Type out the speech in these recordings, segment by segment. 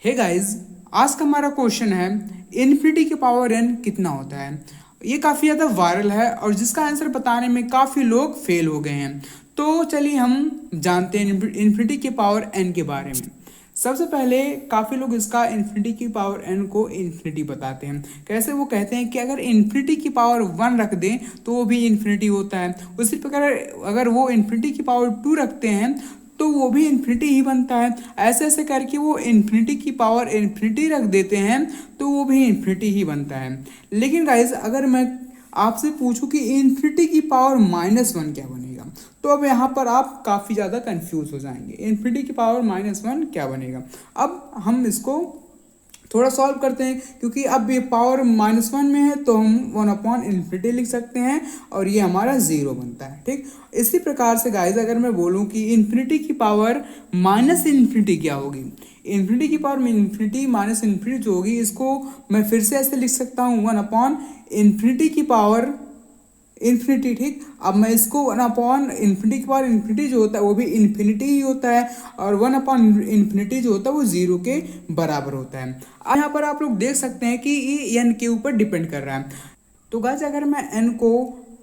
Hey guys, आज का हमारा क्वेश्चन है इन्फिनिटी की पावर n कितना होता है। ये काफ़ी ज़्यादा वायरल है और जिसका आंसर बताने में काफ़ी लोग फेल हो गए हैं। तो चलिए हम जानते हैं इन्फिनिटी की पावर n के बारे में। सबसे पहले काफ़ी लोग इसका इन्फिनिटी की पावर n को इन्फिनिटी बताते हैं। कैसे? वो कहते हैं कि अगर इन्फिनिटी की पावर 1 रख दें तो वो भी इन्फिनिटी होता है। उसी प्रकार अगर वो इन्फिनिटी की पावर 2 रखते हैं तो वो भी इन्फिनिटी ही बनता है। ऐसे ऐसे करके वो इन्फिनिटी की पावर इन्फिनिटी रख देते हैं तो वो भी इन्फिनिटी ही बनता है। लेकिन गाइज अगर मैं आपसे पूछूं कि इन्फिनिटी की पावर -1 क्या बनेगा, तो अब यहाँ पर आप काफ़ी ज़्यादा कंफ्यूज हो जाएंगे। इन्फिनिटी की पावर -1 क्या बनेगा? अब हम इसको थोड़ा सॉल्व करते हैं, क्योंकि अब ये पावर -1 में है तो हम 1/इन्फिनिटी लिख सकते हैं और ये हमारा 0 बनता है। ठीक, इसी प्रकार से गाइज अगर मैं बोलूं कि इन्फिनिटी की पावर -इन्फिनिटी क्या होगी, इन्फिनिटी की पावर में इन्फिनिटी -इन्फिनिटी जो होगी, इसको मैं फिर से ऐसे लिख सकता हूँ 1/इन्फिनिटी की पावर इन्फिनिटी। ठीक, अब मैं इसको 1/इन्फिनिटी की पावर इन्फिनिटी जो होता है वो भी इन्फिनिटी ही होता है और 1/इन्फिनिटी जो होता है वो 0 के बराबर होता है। अब यहाँ पर आप लोग देख सकते हैं कि ये n के ऊपर डिपेंड कर रहा है। तो गाइस अगर मैं n को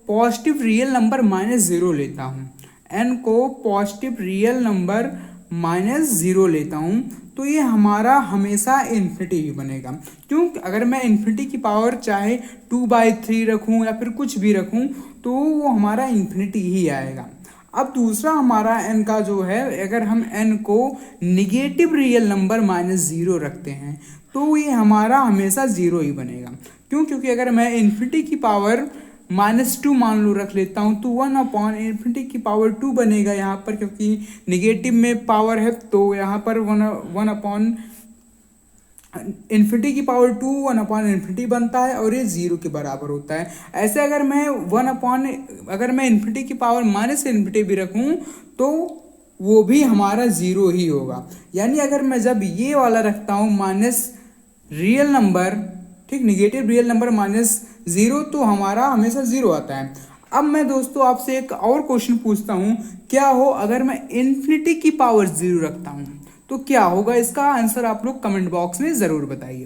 पॉजिटिव रियल नंबर -0 लेता हूँ, n को पॉजिटिव रियल नंबर -0 लेता हूँ तो ये हमारा हमेशा इन्फिनिटी ही बनेगा। क्यों? अगर मैं इन्फिनिटी की पावर चाहे 2/3 रखूँ या फिर कुछ भी रखूँ तो वो हमारा इन्फिनिटी ही आएगा। अब दूसरा हमारा n का जो है, अगर हम n को निगेटिव रियल नंबर -0 रखते हैं तो ये हमारा हमेशा 0 ही बनेगा। क्यों? क्योंकि अगर मैं इन्फिनिटी की पावर -2 मान लो रख लेता हूँ तो 1/इन्फिनिटी की पावर 2 बनेगा यहाँ पर, क्योंकि निगेटिव में पावर है तो यहाँ पर 1/इन्फिनिटी की पावर 2 1/इन्फिनिटी बनता है और ये 0 के बराबर होता है। ऐसे अगर मैं इन्फिनिटी की पावर -इन्फिनिटी भी रखूँ तो वो भी हमारा 0 ही होगा। यानी अगर मैं जब ये वाला रखता हूँ माइनस रियल नंबर, ठीक, निगेटिव रियल नंबर -0, तो हमारा हमेशा 0 आता है। अब मैं दोस्तों आपसे एक और क्वेश्चन पूछता हूँ, क्या हो अगर मैं इन्फिनिटी की पावर 0 रखता हूँ तो क्या होगा? इसका आंसर आप लोग कमेंट बॉक्स में ज़रूर बताइए।